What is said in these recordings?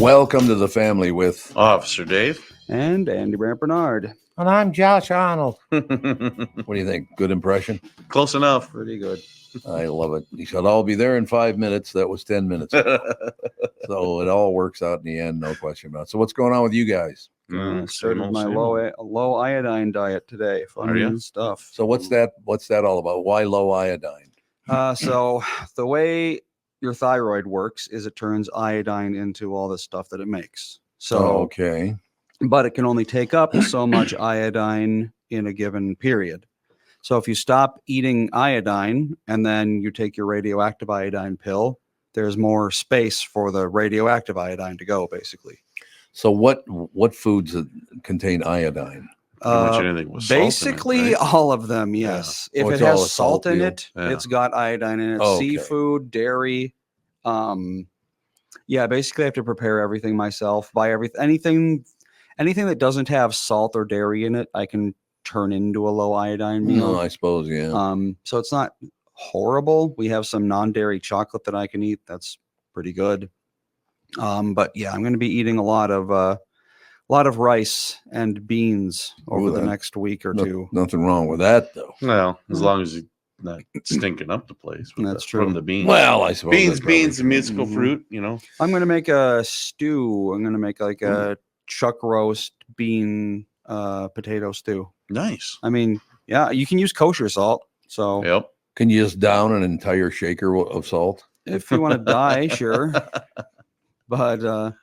Welcome to the family with Officer Dave. And Andy Brant Bernard. And I'm Josh Arnold. what do you think? Good impression? Close enough. Pretty good. I love it. You said I'll be there in 5 minutes. That was 10 minutes ago. So it all works out in the end, no question about it. So what's going on with you guys? Started my low iodine diet today. Fun stuff. So what's that all about? Why low iodine? So the way your thyroid works is it turns iodine into all the stuff that it makes. So okay. But it can only take up so much iodine in a given period. So if you stop eating iodine and then you take your radioactive iodine pill, there's more space for the radioactive iodine to go, basically. So what foods contain iodine? Anything with basically salt in it, right? All of them, yes. Yeah. If it has salt in it, it's got iodine in it. Oh, okay. Seafood, dairy. Basically I have to prepare everything myself. Buy anything that doesn't have salt or dairy in it, I can turn into a low iodine meal. No, I suppose, yeah. So it's not horrible. We have some non-dairy chocolate that I can eat. That's pretty good. But yeah, I'm going to be eating a lot of rice and beans over the next week or two. Nothing wrong with that, though. Well, as long as you're not stinking up the place. That's true. From the beans. Well, I suppose beans, a musical fruit, you know. I'm going to make a stew. I'm going to make like a chuck roast bean potato stew. Nice. I mean, yeah, you can use kosher salt. So yep. Can you just down an entire shaker of salt? If you want to die, sure. But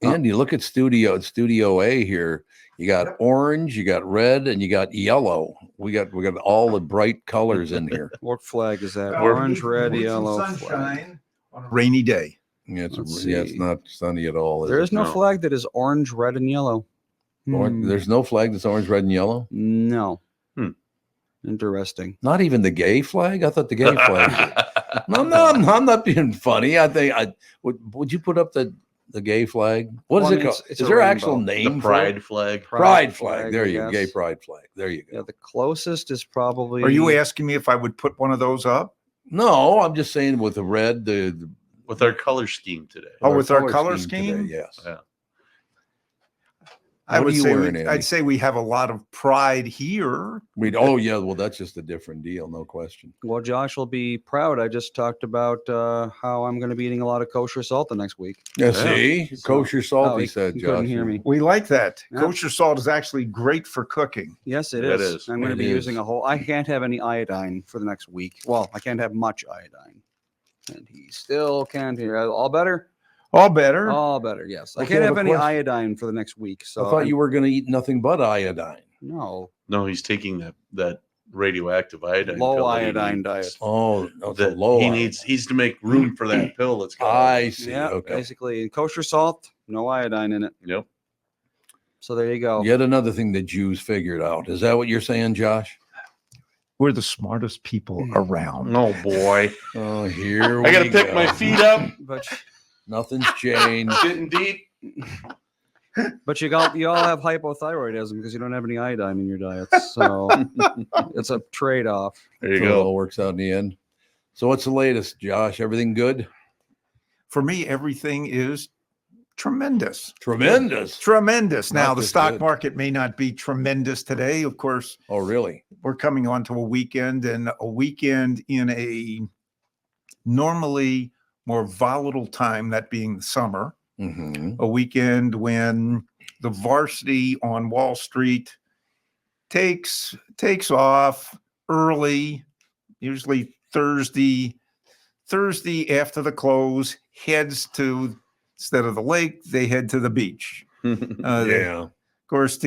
and you look at Studio A here. You got orange, you got red, and you got yellow. We got all the bright colors in here. What flag is that? Orange, red, yellow. Sunshine on a rainy day. Yeah, it's not sunny at all. There is no flag that is orange, red, and yellow. There's no flag that's orange, red, and yellow? No. Interesting. Not even the gay flag? I thought the gay flag. No, I'm not being funny. I think would you put up the gay flag? What is it called? Is there an actual name? The pride flag. Pride flag. There you go. Gay pride flag. There you go. Yeah, the closest is probably. Are you asking me if I would put one of those up? No, I'm just saying with the red, with our color scheme today. Oh, with our color scheme? Today, yes. Yeah. I'd say we have a lot of pride here. Well, that's just a different deal, no question. Well, Josh will be proud. I just talked about how I'm going to be eating a lot of kosher salt the next week. Yeah, see? Kosher salt, he said, you Josh. couldn't hear me. We like that. Yeah. Kosher salt is actually great for cooking. Yes, it It is. is. I'm going to be using I can't have any iodine for the next week. Well, I can't have much iodine. And he still can't hear. All better? All better. All better, yes. I Okay, can't I have have a any question. iodine for the next week. So I thought you were going to eat nothing but iodine. No. No, he's taking that radioactive iodine. Low pill that he iodine needs. diet. Oh, no, it's a That low he iodine. needs to make room for that pill that's got. I see. Yeah, Okay. basically. And kosher salt, no iodine in it. Yep. So there you go. Yet another thing the Jews figured out. Is that what you're saying, Josh? We're the smartest people around. Oh boy. Oh, here we I gotta pick go. my feet up. But Nothing's changed. Getting deep. you all have hypothyroidism because you don't have any iodine in your diet. So it's a trade-off. There you So it go. all works out in the end. So what's the latest, Josh? Everything good? For me, everything is tremendous. Tremendous. Tremendous. Not Now, the just stock good. market may not be tremendous today. Of course, Oh, really? we're coming on to a weekend, and a weekend in a normally more volatile time, that being the summer. Mm-hmm. A weekend when the varsity on Wall Street takes off early, usually Thursday after the close, heads to, instead of the lake, they head to the beach. Yeah. Of course,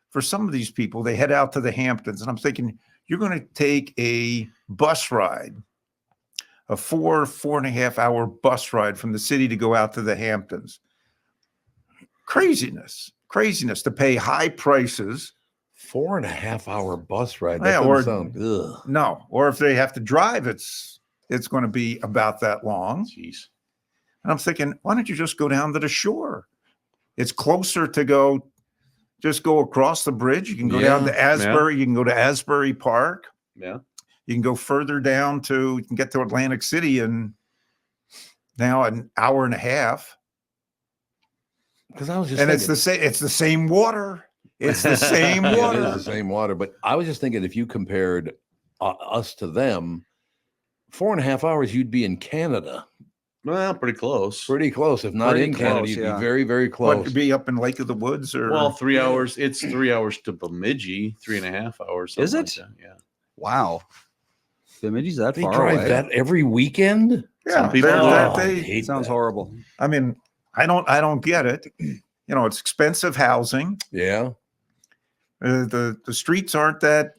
for some of these people, they head out to the Hamptons. And I'm thinking, you're going to take a bus ride, a 4.5 hour bus ride from the city to go out to the Hamptons. Craziness to pay high prices. 4.5 hour bus ride. That Yeah, doesn't or- sound ugh. No, or if they have to drive, it's going to be about that long. Jeez. And I'm thinking, why don't you just go down to the shore? It's closer to just go across the bridge. You can go down to Asbury. You can go to Asbury Park. Yeah. You can go further down you can get to Atlantic City in now an hour and a half. because I was just And thinking, it's the same water. It's the same yeah, it water. is the same water. But I was just thinking, if you compared us to them, 4.5 hours, you'd be in Canada. Well, pretty close. Pretty close. If not Pretty in Canada, close, you'd yeah. be very, very What, close. to be up in Lake of the Woods or Well, 3 hours. It's 3 hours to Bemidji, 3.5 hours. Is something it? like that, yeah. Wow. Bemidji's that They far drive away. that every weekend. yeah, Some people they're- do. they're- Oh, I they- hate Sounds that. horrible. I mean, I don't get it. You know, it's expensive housing. Yeah. The streets aren't that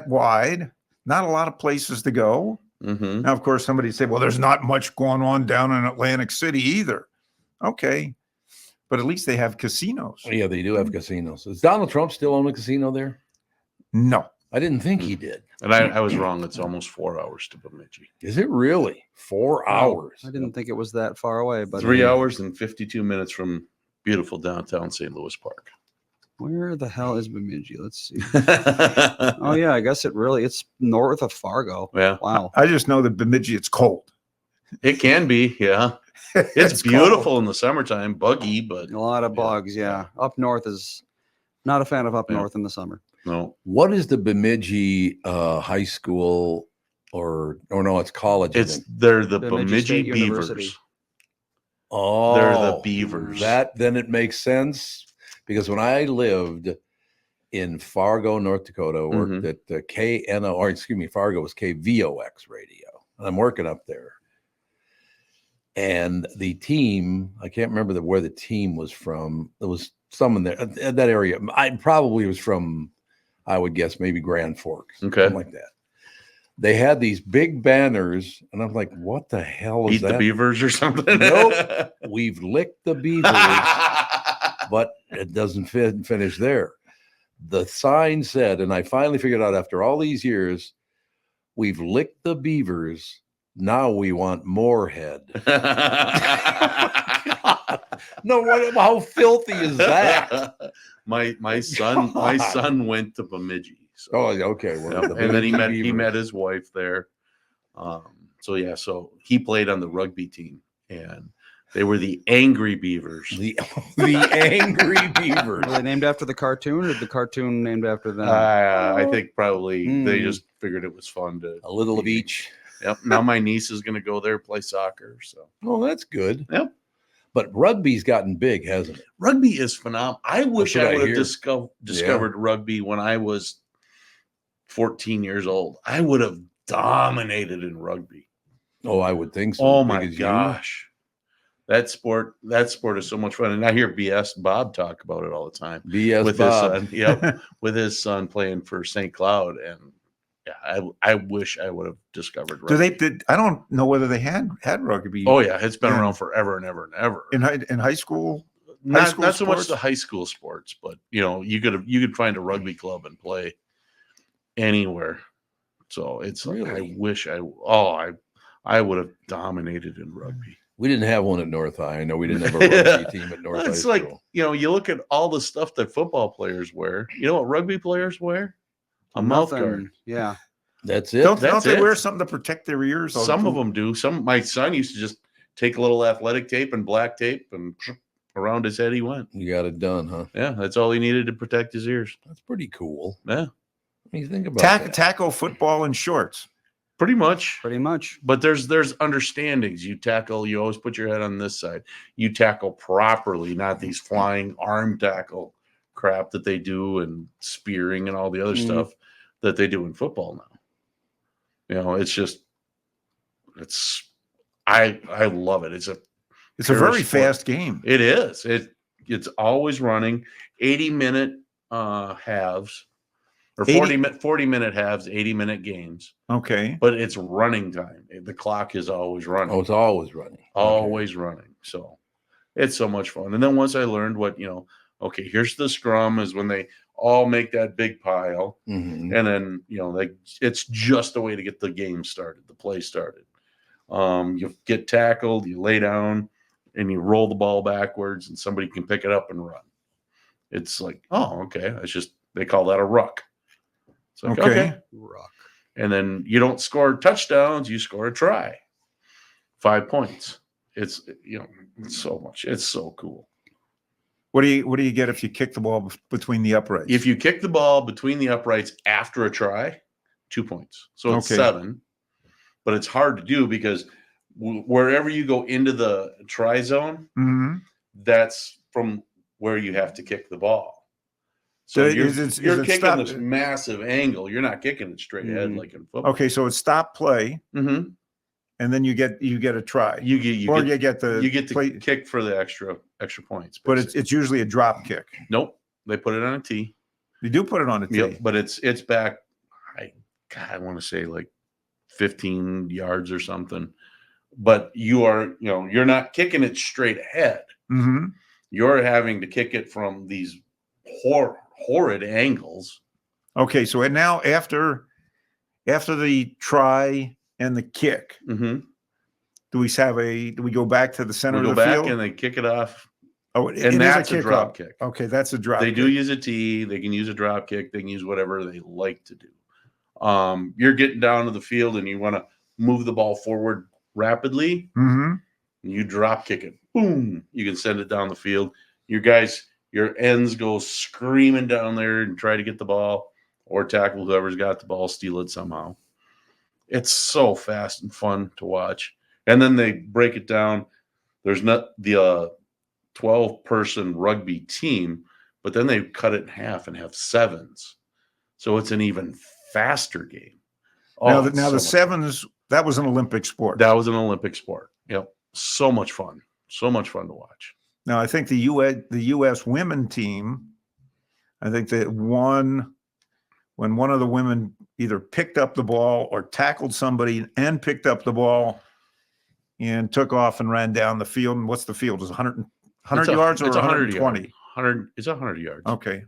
wide. Not a lot of places to go. Mm-hmm. Now, of course, somebody say, "Well, there's not much going on down in Atlantic City either." Okay, but at least they have casinos. Yeah, they do have casinos. Does Donald Trump still own a casino there? No, I didn't think he did. And I was wrong. It's almost 4 hours to Bemidji. Is it really 4 hours? I didn't think it was that far away, but 3 hours and 52 minutes from beautiful downtown St. Louis Park. where the hell is Bemidji? Let's see. Oh, Oh yeah, I guess it's north of Fargo. yeah. Wow. I just know that Bemidji, it's cold. It can be, yeah. It's beautiful in the summertime, buggy, but A lot of Yeah, bugs, yeah. Up north is not a fan of up Yeah. north in the summer. no. What is the Bemidji high school or no, it's college? I think. They're the Bemidji Bemidji State Beavers. University. Oh, They're the Beavers. Then it makes sense because when I lived in Fargo, North Dakota, worked Mhm. at the KNO, or excuse me, Fargo was KVOX radio, and I'm working up there. And the team, I can't remember where the team was from. There was someone there at that area. I probably was from, I would guess, maybe Grand Forks, Okay. something like that. They had these big banners, and I'm like, "What the hell is Eat the that?" Beavers or something. Nope. We've licked the beavers, but it doesn't finish there. The sign said, and I finally figured out after all these years, we've licked the beavers. Now we want more head. No, how filthy is that? my son went to Bemidji. So. Oh, okay. Well, Yep. the And then he Bemidji met Beavers. his wife there. So he played on the rugby team, and they were the Angry Beavers. the angry beavers. Were they named after the cartoon, or the cartoon named after them? I think probably they Hmm. just figured it was fun to. A little of each. Yep. Now my niece is going to go there play soccer. So Oh, that's good. Yep. But rugby's gotten big, hasn't it? rugby is phenomenal. I wish what I I would have hear. discovered rugby when I was 14 years old. I would have dominated in rugby. Oh, I would think so. Oh Big my as you. gosh. That sport is so much fun. And I hear BS Bob talk about it all the time. BS with Bob. his son. Yep. With his son playing for St. Cloud. And yeah, I wish I would have discovered rugby. I don't know whether they had rugby. Oh yeah, it's been Yeah. around forever and ever and ever. in high school. Not school so much sports? the high school sports, but you could find a rugby club and play anywhere. So it's like, I Really? wish I would have dominated in rugby. We didn't have one at North High. I know we didn't have a rugby team at North Well, High it's like, School. you look at all the stuff that football players wear. You know what rugby players wear? A mouth Nothing. guard. Yeah. That's it. Don't That's they it. wear something to protect their ears? Some of them do. My son used to just take a little athletic tape and black tape and around his head he went. You got it done, huh? Yeah, that's all he needed to protect his ears. That's pretty cool. Yeah, I mean, think about that. tackle football in shorts. pretty much. Pretty much. But there's understandings. You tackle, you always put your head on this side. You tackle properly, not these flying arm tackle crap that they do and spearing and all the other stuff that they do in football now. I love it. It's a very sport. fast game. It is. It's always running. 80-minute halves or 40-minute halves, 80-minute games. Okay. But it's running time. The clock is always running. Oh, it's always running. Okay. Always running. So it's so much fun. And then once I learned what, okay, here's the scrum is when they all make that big pile. Mhm. And then, it's just a way to get the game started, the play started. You get tackled, you lay down, and you roll the ball backwards, and somebody can pick it up and run. It's like, oh, okay. They call that a ruck. It's like, okay. Rock. And then you don't score touchdowns, you score a try. 5 points. It's, it's so much. It's so cool. What do you get if you kick the ball between the uprights? If you kick the ball between the uprights after a try, 2 points. So it's Okay. 7, but it's hard to do because wherever you go into the try zone, Mhm. that's from where you have to kick the ball. So So you're is it kicking stop- this massive angle. You're not kicking it straight ahead like in football. Okay, so it's stop play, Mm-hmm. and then you get a try, You get to play, kick for the extra points. but basically. it's usually a drop kick. Nope. They put it on a tee. You do put it on a tee. Yep, but it's back. I want to say like 15 yards or something. But you're not kicking it straight ahead. Mm-hmm. You're having to kick it from these horrid angles. Okay, so now after the try and the kick, Mm-hmm. do we go back to the center We go of the back field? and they kick it off. Oh, And that's a drop kickoff. kick. Okay, that's a drop. They kick. do use a tee. They can use a drop kick. They can use whatever they like to do. You're getting down to the field and you want to move the ball forward rapidly. Mm-hmm. You drop kick it. Boom. You can send it down the field. Your ends go screaming down there and try to get the ball or tackle whoever's got the ball, steal it somehow. It's so fast and fun to watch. And then they break it down. There's not the 12-person rugby team, but then they cut it in half and have 7s. So it's an even faster game. Now it's the so much sevens, that was an Olympic sport. fun. That was an Olympic sport. Yep. So much fun. So much fun to watch. Now I think the U.S. women team, I think that won when one of the women either picked up the ball or tackled somebody and picked up the ball and took off and ran down the field. And what's the field? Is it 100 yards or it's 120? 100. It's 100 yards. Okay.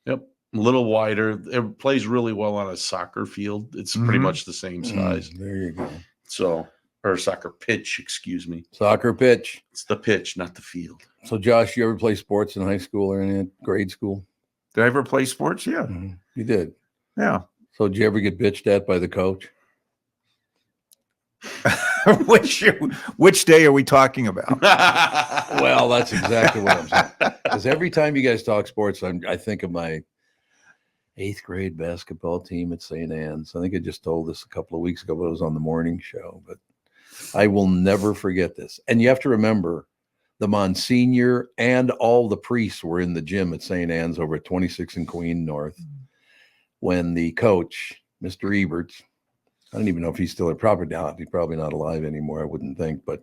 Yep. A little wider. It plays really well on a soccer field. It's pretty Mhm. much the same size. There you go. So, or soccer pitch, excuse me. Soccer pitch. It's the pitch, not the field. So, Josh, you ever play sports in high school or in grade school? Did I ever play sports? Yeah. You did. Yeah. So, did you ever get bitched at by the coach? Which day are we talking about? Well, that's exactly what I'm saying. Because every time you guys talk sports, I think of my 8th grade basketball team at St. Anne's. I think I just told this a couple of weeks ago, but it was on the morning show. But I will never forget this. And you have to remember, the Monsignor and all the priests were in the gym at St. Anne's over at 26 and Queen North when the coach, Mr. Eberts, I don't even know if he's still a proper now. He's probably not alive anymore, I wouldn't think. But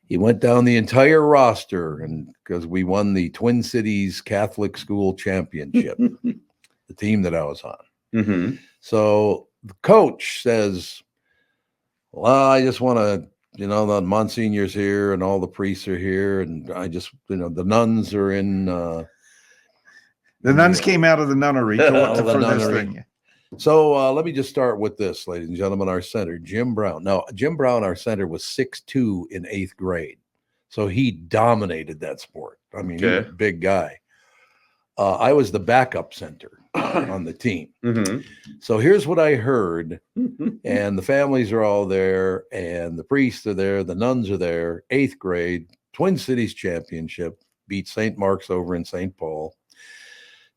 he went down the entire roster, and because we won the Twin Cities Catholic School Championship, the team that I was on. Mm-hmm. So the coach says, well, I just want to, the Monsignor's here and all the priests are here. And I just, the nuns are in. The nuns came out of the nunnery for this nunnery. thing. So let me just start with this, ladies and gentlemen. Our center, Jim Brown. Now, Jim Brown, our center, was 6'2" in 8th grade. So he dominated that sport. I mean, he was a big guy. I was the backup center on the team. Mm-hmm. So here's what I heard. And the families are all there, and the priests are there, the nuns are there. 8th grade, Twin Cities Championship, beat St. Mark's over in St. Paul.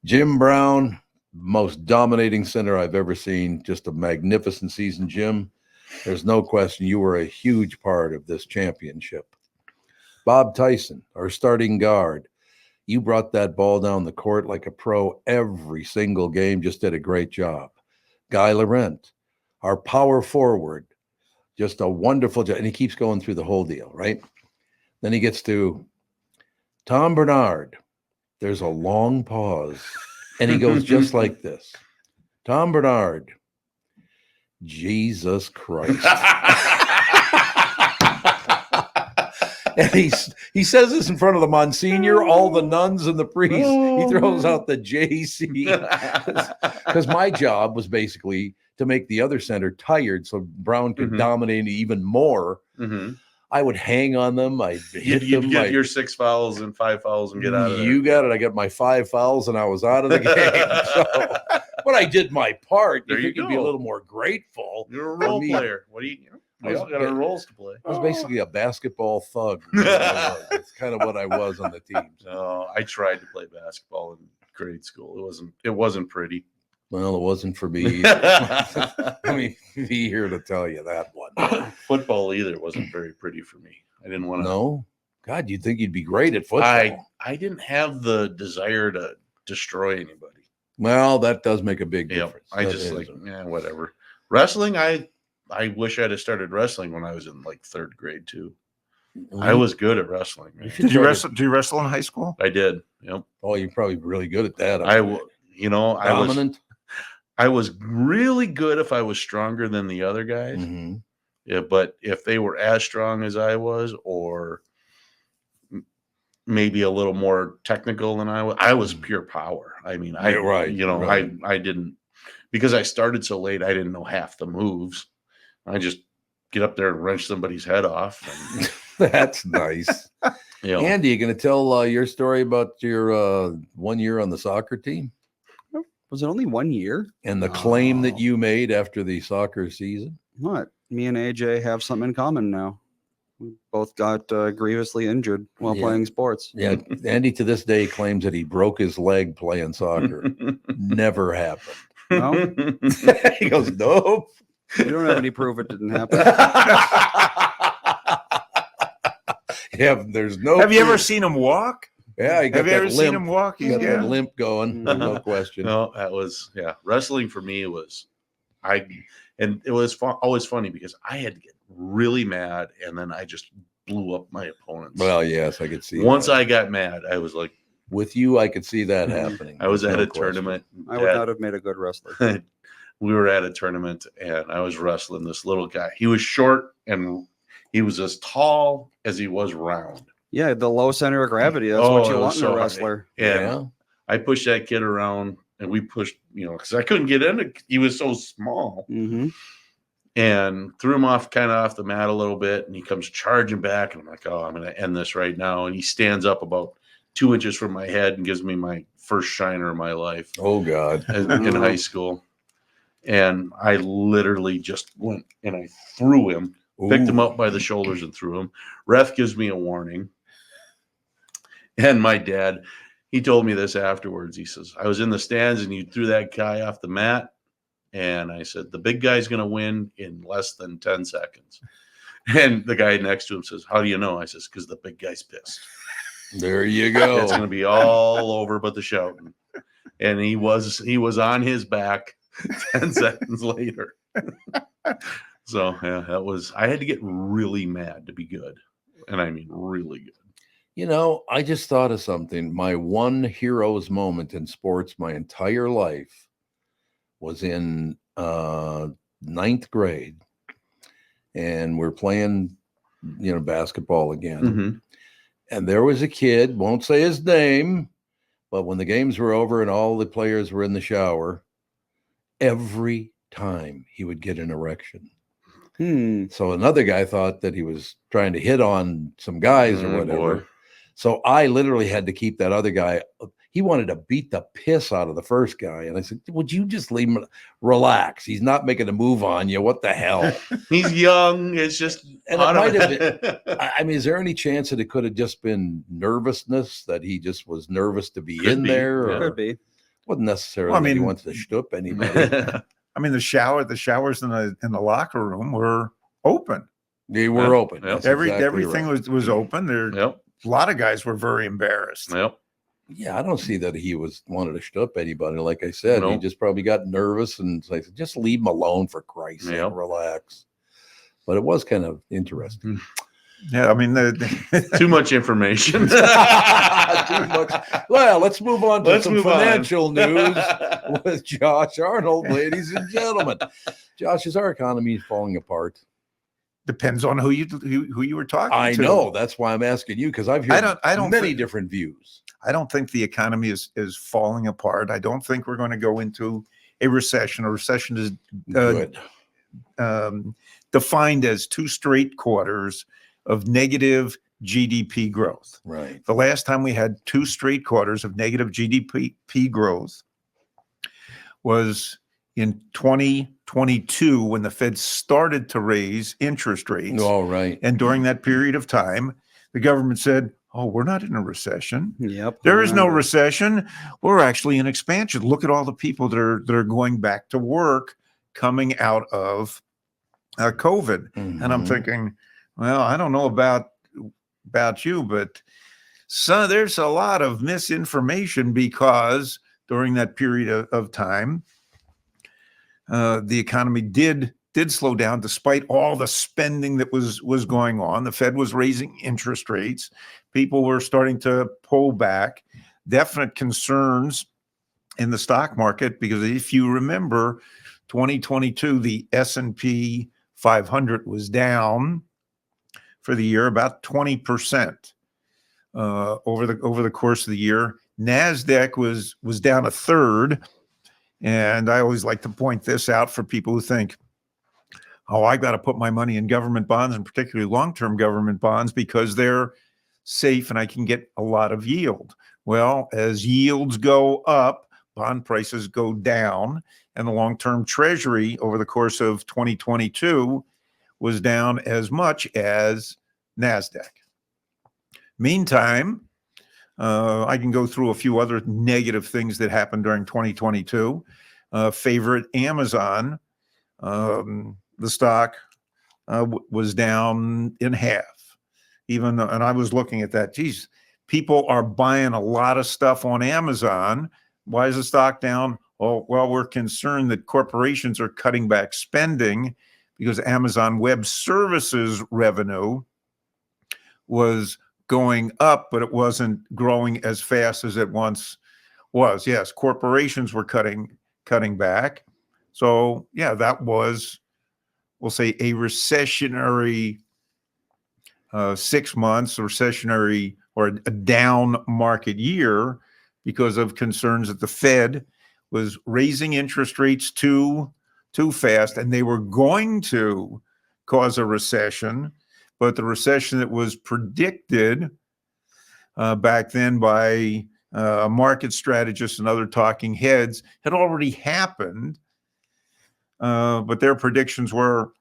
Jim Brown, most dominating center I've ever seen. Just a magnificent season, Jim. There's no question you were a huge part of this championship. Bob Tyson, our starting guard. You brought that ball down the court like a pro every single game. Just did a great job. Guy Laurent, our power forward, just a wonderful job. And he keeps going through the whole deal, right? Then he gets to Tom Bernard. There's a long pause. And he goes just like this. Tom Bernard, Jesus Christ. And he says this in front of the Monsignor, all the nuns and the priests. He throws out the JC. Because my job was basically to make the other center tired so Brown could dominate even more. Mm-hmm. I would hang on them. I'd hit You'd them. get your 6 fouls and 5 fouls and get out of there. You got it. I got my 5 fouls and I was out of the game. But I did my part. There you think you'd be a go. little more grateful. You're a role player. What do you? We all got our roles to play. I was basically a basketball thug. That's kind of what I was on the teams. No, I tried to play basketball in grade school. It wasn't pretty. Well, it wasn't for me. Let me be here to tell you that one. Football either wasn't very pretty for me. I didn't want to. No, God, you'd think you'd be great at football. I didn't have the desire to destroy anybody. Well, that does make a big Yep. difference. I That just is. whatever. Wrestling, I wish I'd have started wrestling when I was in like 3rd grade too. I was good at wrestling. Man. should Did you try to- wrestle? Do you wrestle in high school? I did. Yep. Oh, you're probably really good at that. Dominant. Dominant. I was really good if I was stronger than the other guys. Mhm. Yeah, but if they were as strong as I was, or maybe a little more technical than I was pure power. I mean, Yeah, right, right. I didn't, because I started so late, I didn't know half the moves. I just get up there and wrench somebody's head off. And, That's nice. you know, Andy, you going to tell your story about your 1 year on the soccer team Was it only 1 year? and the claim that No. you made after the soccer season? What? Me and AJ have something in common now. We both got grievously injured while Yeah. playing sports. Yeah, Andy to this day claims that he broke his leg playing soccer. Never happened. No? He goes, nope. We don't have any proof it didn't happen. Yeah, there's no. Have you ever proof. seen him walk? Yeah, he got Have you that ever limp. seen him walk? He got that Yeah. limp going. No question. No, that was wrestling for me was and it was always funny because I had to get really mad and then I just blew up my opponents. Well, yes, I could see. Once that. I got mad, I was like, with you, I could see that happening. I was There's at no a question. tournament. I would not have made a good wrestler. We were at a tournament and I was wrestling this little guy. He was short and he was as tall as he was round. Yeah, the low center of gravity. That's Oh, what it you was want in so a hard. wrestler. And Yeah. I pushed that kid around and we pushed, because I couldn't get in. He was so small. Mm-hmm. And threw him off the mat a little bit. And he comes charging back. And I'm like, oh, I'm going to end this right now. And he stands up about 2 inches from my head and gives me my first shiner of my life Oh God. in high school. And I literally just went and I threw him, picked him Ooh. up by the shoulders and threw him. Ref gives me a warning. And my dad, he told me this afterwards. He says, I was in the stands and you threw that guy off the mat. And I said, the big guy's going to win in less than 10 seconds. And the guy next to him says, how do you know? I says, because the big guy's pissed. There you go. It's going to be all over but the shouting. And he was on his back 10 seconds later. So, yeah, I had to get really mad to be good. And I mean, really good. I just thought of something. My one hero's moment in sports my entire life was in 9th grade. And we're playing, basketball again. Mm-hmm. And there was a kid, won't say his name, but when the games were over and all the players were in the shower, every time he would get an erection. So another guy thought that he was trying to hit on some guys or whatever. Boy. So I literally had to keep that other guy. He wanted to beat the piss out of the first guy. And I said, would you just leave him relax? He's not making a move on you. What the hell? He's young. It's just. And it might have been, I mean, is there any chance that it could have just been nervousness, that he just was nervous to be Could in be, there? yeah. Or Could be. wasn't necessarily Well, I that he mean- wants to shtup anybody. I mean, the showers in the locker room were open. They were open. Yep. That's exactly Everything right. was open. There, Yep. a lot of guys were very embarrassed. Yep. Yeah, I don't see that he wanted to shtup anybody. Like I said, he No. just probably got nervous and I said, just leave him alone for Christ's sake, Yep. relax. But it was kind of interesting. Yeah, I mean, Too much information. Too much. Well, let's move on to some financial news with Josh Arnold, ladies and gentlemen. Josh, is our economy falling apart? depends on who you were talking I to. know. That's why I'm asking you, because I've heard I don't many think- different views. I don't think the economy is falling apart. I don't think we're going to go into a recession. A recession is Good. defined as 2 straight quarters of negative GDP growth. Right. The last time we had 2 straight quarters of negative GDP growth was in 2022 when the Fed started to raise interest rates. All right. And during that period of time, the government said, oh, we're not in a recession. Yep. There is no remember. recession. We're actually in expansion. Look at all the people that are going back to work coming out of COVID. And I'm Mhm. thinking, well, I don't know about you, but there's a lot of misinformation because during that period of time, the economy did slow down despite all the spending that was going on. The Fed was raising interest rates. People were starting to pull back. Definite concerns in the stock market because if you remember, 2022, the S&P 500 was down for the year about 20% over the course of the year. NASDAQ was down a third. And I always like to point this out for people who think, oh, I got to put my money in government bonds, and particularly long-term government bonds, because they're safe and I can get a lot of yield. Well, as yields go up, bond prices go down, and the long-term treasury over the course of 2022 was down as much as NASDAQ. Meantime, I can go through a few other negative things that happened during 2022. Favorite Amazon, the stock was down in half. And I was looking at that. Geez, people are buying a lot of stuff on Amazon. Why is the stock down? Oh, well, we're concerned that corporations are cutting back spending because Amazon Web Services revenue was going up, but it wasn't growing as fast as it once was. Yes, corporations were cutting back. So yeah, that was, we'll say, a recessionary 6 months, a recessionary or a down market year because of concerns that the Fed was raising interest rates too fast, and they were going to cause a recession. But the recession that was predicted back then by market strategists and other talking heads had already happened. But their predictions were,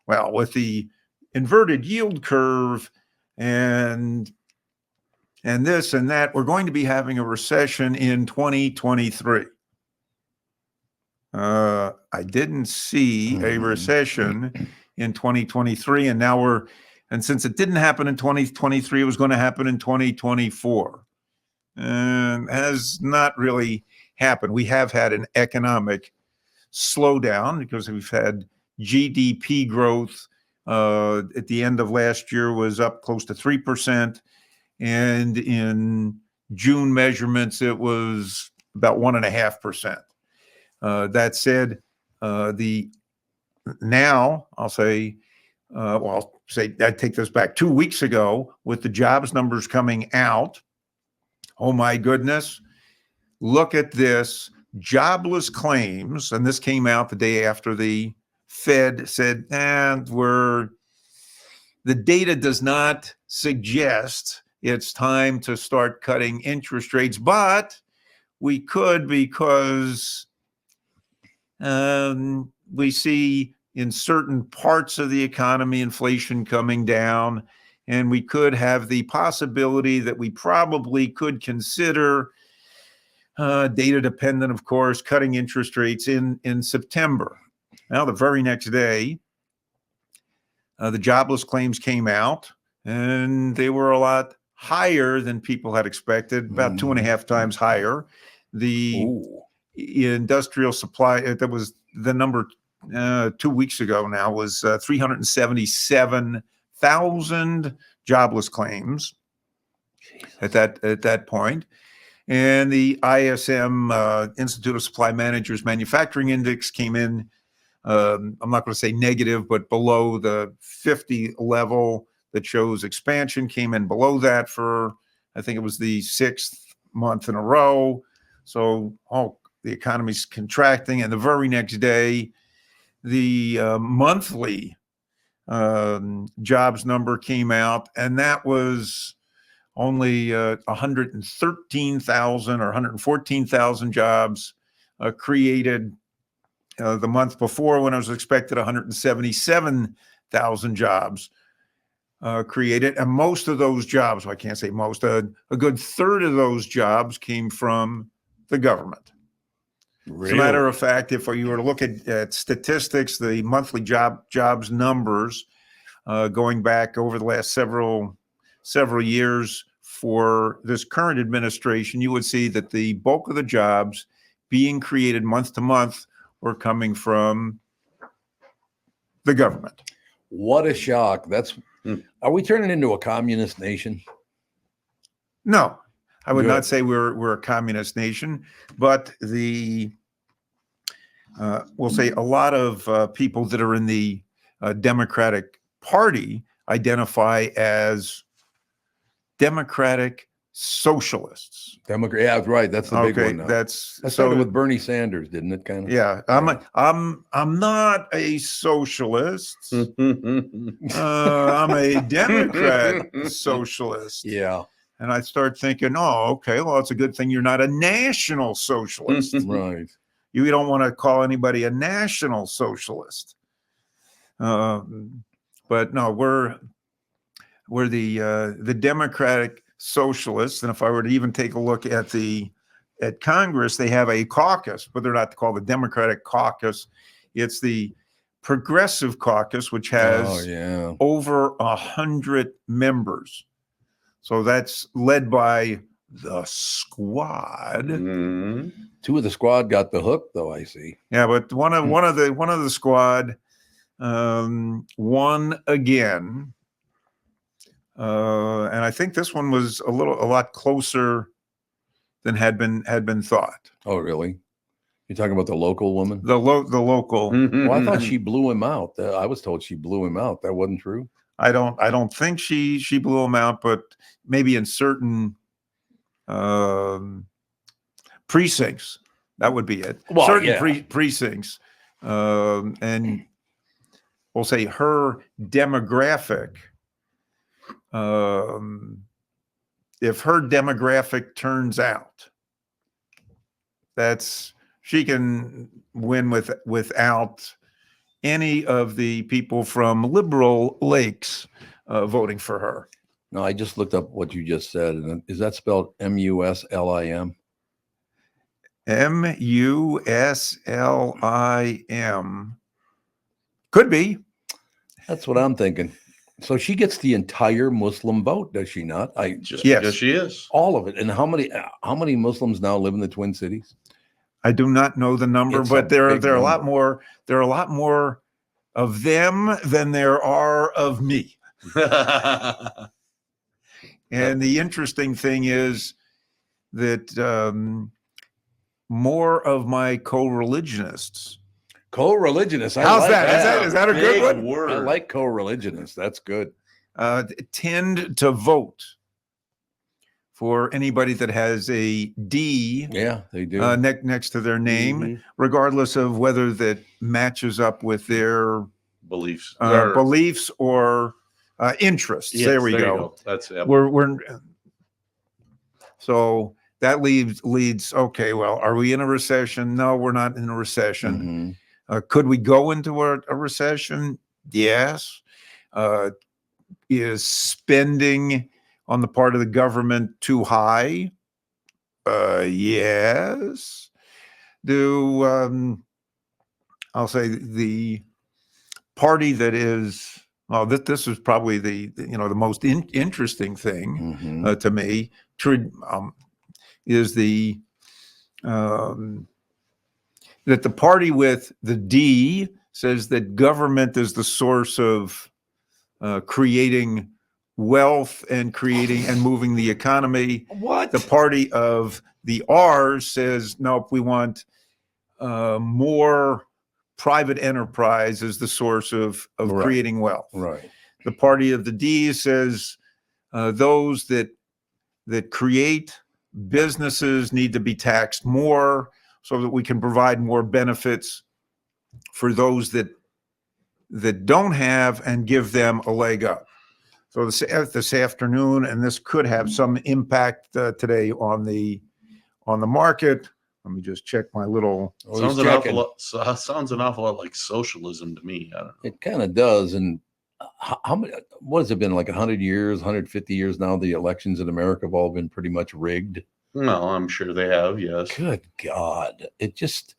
well, with the inverted yield curve and this and that, we're going to be having a recession in 2023. I didn't see a recession in 2023, and since it didn't happen in 2023, it was going to happen in 2024. And has not really happened. We have had an economic slowdown because we've had GDP growth at the end of last year was up close to 3%. And in June measurements, it was about 1.5%. That said, now I'll say, I take this back 2 weeks ago with the jobs numbers coming out. Oh my goodness. Look at this. Jobless claims, and this came out the day after the Fed said, the data does not suggest it's time to start cutting interest rates, but we could because we see in certain parts of the economy inflation coming down, and we could have the possibility that we probably could consider data dependent, of course, cutting interest rates in September. Now, the very next day, the jobless claims came out, and they were a lot higher than people had expected, about 2.5 times higher. The industrial supply, that was the number 2 weeks ago now, was 377,000 jobless claims at that point. And the ISM, Institute of Supply Managers Manufacturing Index, came in, I'm not going to say negative, but below the 50 level that shows expansion, came in below that for, I think it was the 6th month in a row. So, the economy's contracting. And the very next day, the monthly jobs number came out, and that was only 113,000 or 114,000 jobs created the month before, when I was expected 177,000 jobs created. And most of those jobs, well, I can't say most, a good third of those jobs came from the government. As a matter of fact, if you were to look at statistics, the monthly jobs numbers going back over the last several years for this current administration, you would see that the bulk of the jobs being created month to month were coming from the government. What a shock. Are we turning into a communist nation? No, I would Good. not say we're a communist nation, but we'll say a lot of people that are in the Democratic Party identify as democratic socialists. Yeah, right. That's the big one now. That That started with Bernie Sanders, didn't it? Kind of. Yeah, I'm not a socialist. I'm a Democrat socialist. Yeah. And I start thinking, oh, okay, well, it's a good thing you're not a national socialist. Right. You don't want to call anybody a national socialist. But no, we're the Democratic Socialists. And if I were to even take a look at Congress, they have a caucus, but they're not called the Democratic Caucus. It's the Progressive Caucus, which has over 100 members. So that's led by the Squad. Mm-hmm. Two of the Squad got the hook, though. I see. Yeah, but one of the Squad won again, and I think this one was a lot closer than had been thought. Oh, really? You're talking about the local woman? The local. Well, I thought she blew him out. I was told she blew him out. That wasn't true. I don't think she blew him out, but maybe in certain precincts, that would be it. Well, certain precincts, and we'll say her demographic. If her demographic turns out, she can win without any of the people from liberal lakes voting for her. No, I just looked up what you just said. And is that spelled M-U-S-L-I-M? M-U-S-L-I-M. Could be. That's what I'm thinking. So she gets the entire Muslim vote, does she not? Yes, she is. All of it. And how many Muslims now live in the Twin Cities? I do not know the number, but there are a lot more. There are a lot more of them than there are of me. And the interesting thing is that more of my co-religionists. Co-religionists. How's that? Is that a good one? Word. I like co-religionists. That's good. Tend to vote for anybody that has a D. Yeah, they do. Next to their name, regardless of whether that matches up with their beliefs, beliefs or interests. Yes, there we go. That's we're so that leads. Okay, well, are we in a recession? No, we're not in a recession. Could we go into a recession? Yes. Is spending on the part of the government too high? Yes. I'll say the party that is, well, this is probably the most interesting thing to me, is that the party with the D says that government is the source of creating wealth and moving the economy. What? The party of the R says, nope, we want more private enterprise as the source of creating wealth. Right. The party of the D says those that create businesses need to be taxed more so that we can provide more benefits for those that don't have and give them a leg up. So this afternoon, and this could have some impact today on the market. Let me just check my little. Well, Sounds he's an awful checking. lot. Sounds an awful lot like socialism to me. I don't know. It kind of does. And how many? What has it been, like 100 years, 150 years now? The elections in America have all been pretty much rigged. No, I'm sure they have. Yes. Good God! It just.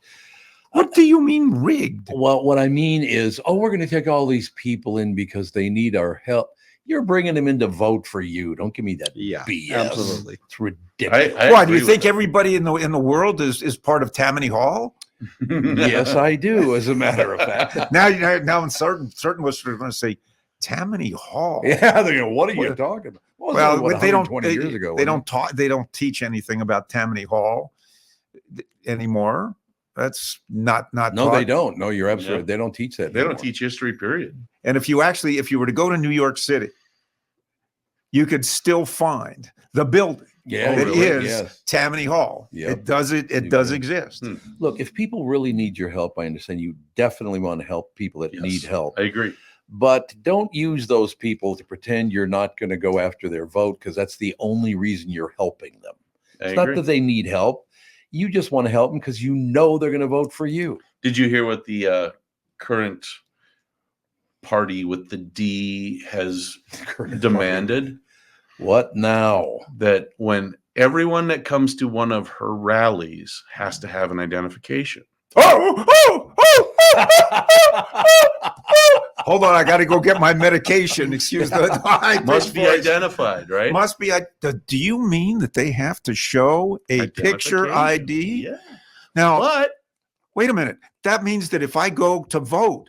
What do you mean rigged? Well, what I mean is, we're going to take all these people in because they need our help. You're bringing them in to vote for you. Don't give me that Yeah, BS. absolutely. It's ridiculous. Why do you agree think with everybody in the world is part of Tammany Hall? that. Yes, I do. As a matter of fact. Now, in certain listeners are going to say Tammany Hall. Yeah, they're going. What are you Well, talking about? Well, Well, what, they don't. 120 years ago. They wasn't don't talk. They don't teach anything about Tammany Hall anymore. That's not it? No, taught. they don't. No, you're absolutely. Yeah. Right. They don't teach that. They don't anymore. teach history. Period. And if you were to go to New York City, you could still find the building Yeah, that really? is Yes. Tammany Hall. Yep. It does. It You does can. exist. Hmm. Look, if people really need your help, I understand you definitely want to help people that Yes. need help. I agree. But don't use those people to pretend you're not going to go after their vote, because that's the only reason you're helping them. I It's not agree. that they need help. You just want to help them because you know they're going to vote for you. Did you hear what the current party with the D has demanded? What now? That when everyone that comes to one of her rallies has to have an identification. Hold on, I got to go get my medication. Excuse the Must be voice. identified, right? Must be. Do you mean that they have to show a picture ID? Yeah. Now, But wait a minute. That means that if I go to vote,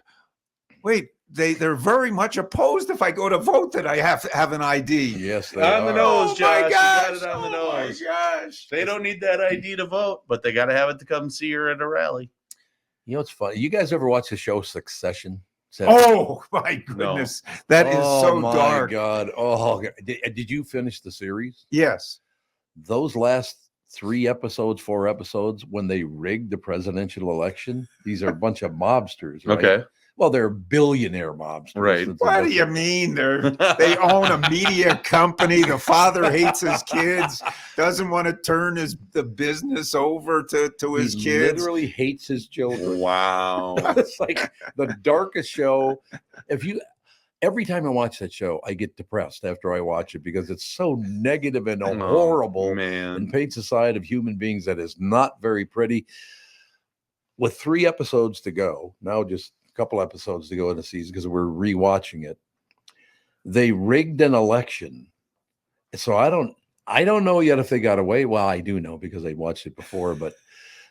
they're very much opposed if I go to vote that I have to have an ID. Yes, they on the are. nose, Oh Josh. my You gosh! got it on the Oh my nose. gosh! They don't need that ID to vote, but they got to have it to come see her at a rally. You know, it's funny. You guys ever watch the show Succession? Oh my goodness, that is so my dark. God. Oh, did you finish the series? Yes. Those last 4 episodes, when they rigged the presidential election, these are a bunch of mobsters, right? Okay. Well, they're billionaire mobsters. Right. It's a What do you different- mean? They own a media company. The father hates his kids, doesn't want to turn the business over to his He kids. literally hates his children. Wow. It's like the darkest show. Every time I watch that show, I get depressed after I watch it because it's so negative and horrible man. and paints a side of human beings that is not very pretty. With 3 episodes to go, now just a couple episodes to go in the season because we're rewatching it. They rigged an election. So I don't know yet if they got away. Well, I do know because I watched it before, but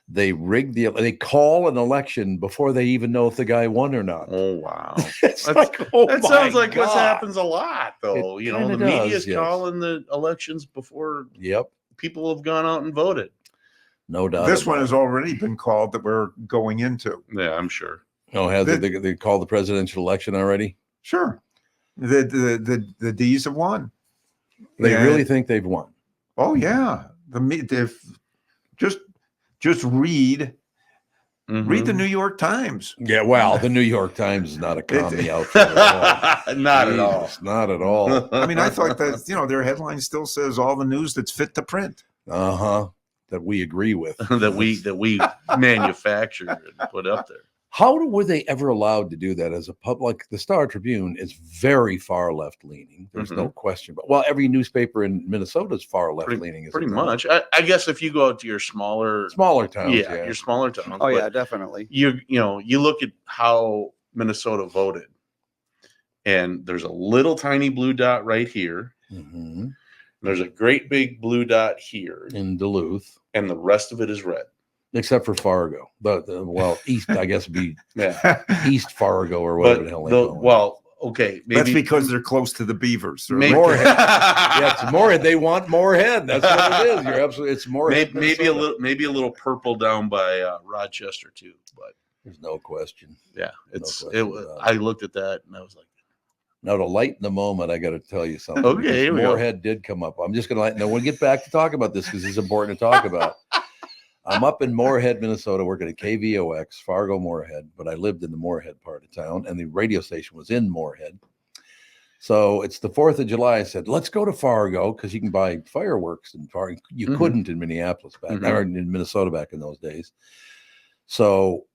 they rigged they call an election before they even know if the guy won or not. Oh wow. It's That's- like, oh That my sounds like what God. happens a lot, though. It You know, the kinda media's does, yes. calling the elections before Yep, people have gone out and voted. no doubt. This about one it. has already been called that we're going into. Yeah, I'm sure. Oh, has it? They called the presidential election already? Sure. The D's have won. They Yeah. really think they've won. Oh yeah. If just read the New York Times. Yeah, well, the New York Times is not a commie outfit at all. Not at all. Jesus, not at all. I mean, I thought that their headline still says all the news that's fit to print. Uh-huh. That we agree with. that we manufacture and put up there. How were they ever allowed to do that as a public? The Star Tribune is very far left leaning. There's no question. But well, every newspaper in Minnesota is far left leaning. Pretty much. I guess if you go out to your smaller towns. yeah, your smaller towns. Oh, yeah, but definitely. you look at how Minnesota voted, and there's a little tiny blue dot right here. Mhm. There's a great big blue dot here, In Duluth, and the rest of it is red. except for Fargo. Well, East, I guess, would be Yeah, East Fargo or whatever but the hell they call it. well, okay, maybe That's because they're close to the beavers. They're maybe, Moorhead. Yeah, it's Moorhead. They want Moorhead. That's what it is. You're absolutely. It's Moorhead. maybe a little purple down by Rochester too, but There's no question. yeah, it's question it. about it. I looked at that and I was like, Now, to lighten the moment, I got to tell you something. Okay, because here we go. Moorhead did come up. I'm just going to let. Now, we'll get back to talk about this because it's important to talk about. I'm up in Moorhead, Minnesota, working at KVOX, Fargo, Moorhead, but I lived in the Moorhead part of town, and the radio station was in Moorhead. So it's the 4th of July. I said, let's go to Fargo because you can buy fireworks in Fargo. You Mhm. couldn't in Minneapolis back Mhm. or in Minnesota back in those days. So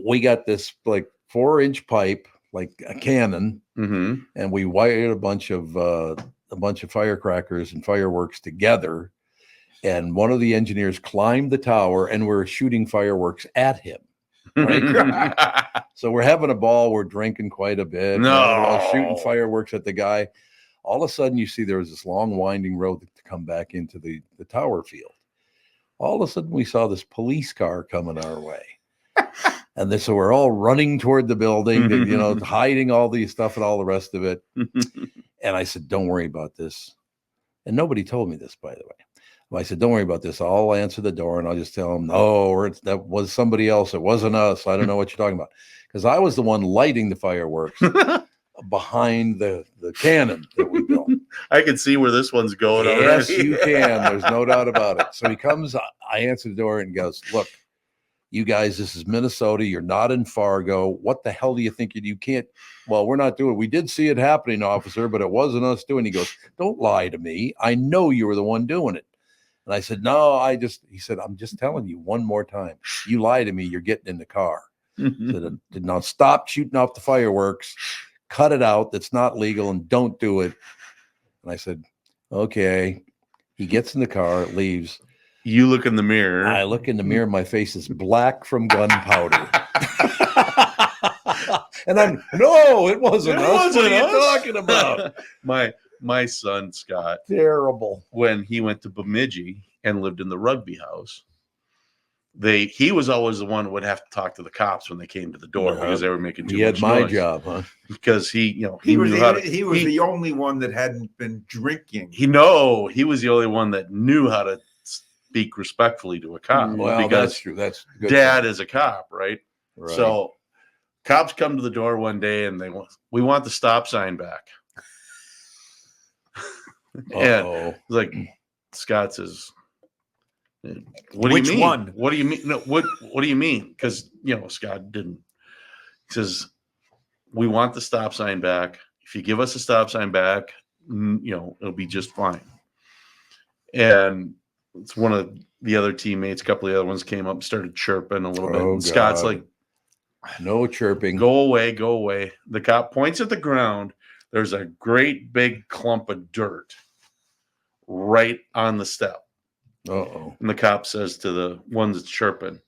we got this like 4-inch pipe, like a cannon, Mm-hmm. and we wired a bunch of firecrackers and fireworks together. And one of the engineers climbed the tower, and we're shooting fireworks at him. Right. So we're having a ball. We're drinking quite a bit. We're having a ball, shooting No. fireworks at the guy. All of a sudden, you see there was this long winding road to come back into the tower field. All of a sudden, we saw this police car coming our way. And so we're all running toward the building, hiding all these stuff and all the rest of it. And I said, don't worry about this. And nobody told me this, by the way. I said, don't worry about this. I'll answer the door and I'll just tell them, no, that was somebody else. It wasn't us. I don't know what you're talking about. Because I was the one lighting the fireworks behind the cannon that we built. I can see where this one's going Yes, already. you can. There's no doubt about it. So he comes, I answer the door and goes, look, you guys, this is Minnesota. You're not in Fargo. What the hell do you think you can't? Well, we're not doing it. We did see it happening, officer, but it wasn't us doing it. He goes, don't lie to me. I know you were the one doing it. And I said, no, he said, I'm just telling you one more time. You lie to me, you're getting in the car. Said, did not stop shooting off the fireworks. Cut it out. That's not legal and don't do it. And I said, okay. He gets in the car, leaves. You look in the mirror. I look in the mirror. My face is black from gunpowder. And no, it wasn't us. What are you talking about? My son, Scott, Terrible. when he went to Bemidji and lived in the rugby house, he was always the one who would have to talk to the cops when they came to the door because they were making too He had much my noise. job, huh? Because he was knew how to, he was the only one that hadn't been drinking. he was the only one that knew how to speak respectfully to a cop. Well, because that's true. That's good. dad is a cop, right? Right. So cops come to the door one day and we want the stop sign back. And Uh-oh. it's like Scott says, what do Which you mean? one? What do you mean? No, what do you mean? Because Scott didn't. He says, we want the stop sign back. If you give us a stop sign back, it'll be just fine. And it's one of the other teammates, a couple of the other ones came up and started chirping a little bit. And Scott's like, no chirping. go away, go away. The cop points at the ground. There's a great big clump of dirt right on the step. Uh-oh. And the cop says to the one that's chirping,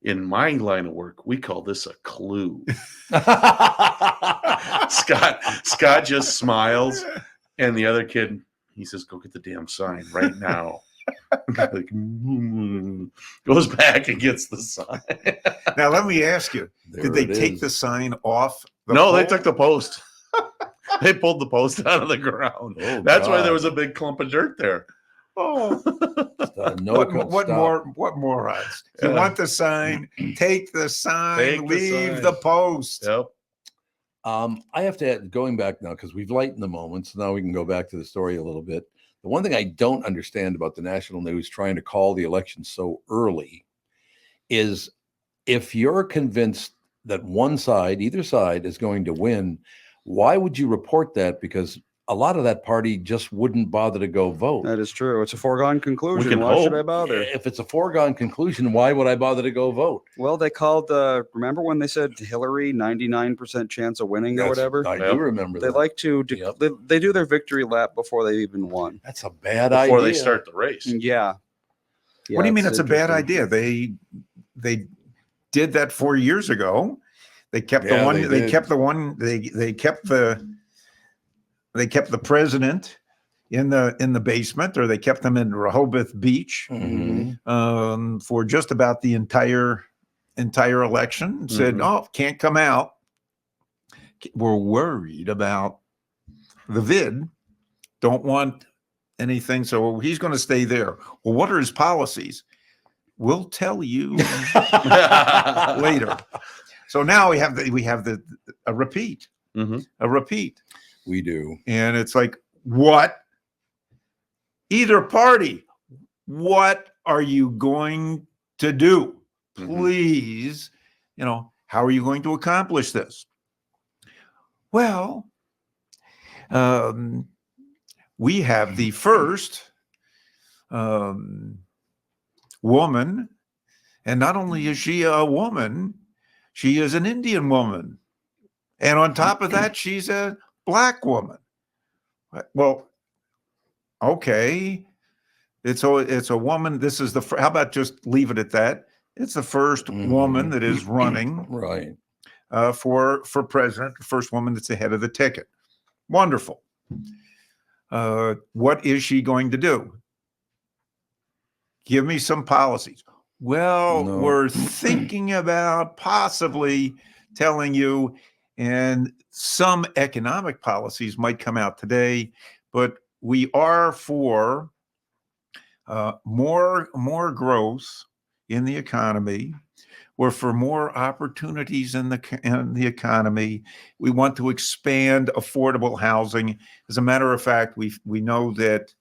in my line of work, we call this a clue. Scott just smiles. And the other kid, he says, go get the damn sign right now. Like, goes back and gets the sign. Now, let me ask you, There did they it take is. the sign off? No, they pole? took the post. They pulled the post out of the ground. Oh, That's why God. there was a big clump of dirt there. Oh, what morons? You Yeah. want the sign? Take the sign. Take the leave sign. the post. Yep. I have to add, going back now, because we've lightened the moment, so now we can go back to the story a little bit. The one thing I don't understand about the national news trying to call the election so early is if you're convinced that one side, either side, is going to win, why would you report that? Because a lot of that party just wouldn't bother to go vote. That is true. It's a foregone conclusion. can Why should hope. I bother? If it's a foregone conclusion, why would I bother to go vote? Well, they called remember when they said Hillary 99% chance of winning or whatever? I Yep. do remember They that. like to Yep. they do their victory lap before they even won. That's a bad Before idea. they start the race. Yeah. What do you mean it's it's a bad interesting. idea? They did that 4 years ago. They kept Yeah, the one. they They did. kept the one. They kept the president in the basement, or they kept him in Rehoboth Beach Mhm. for just about the entire election. Said, Mhm. "Oh, can't come out. We're worried about the vid. Don't want anything. So he's going to stay there." Well, what are his policies? We'll tell you later. So now we have a repeat, Mhm. a repeat. We do. And it's like, what? Either party, what are you going to do? Mhm. Please, how are you going to accomplish this? Well, We have the first woman, and not only is she a woman, she is an Indian woman. And on top of that, she's a black woman. Well, okay. It's a woman. This is how about just leave it at that? It's the first woman that is running Right. for president, the first woman that's ahead of the ticket. Wonderful. What is she going to do? Give me some policies. Well, No. we're thinking about possibly telling you, and some economic policies might come out today, but we are for more growth in the economy. We're for more opportunities in the economy. We want to expand affordable housing. As a matter of fact, we know that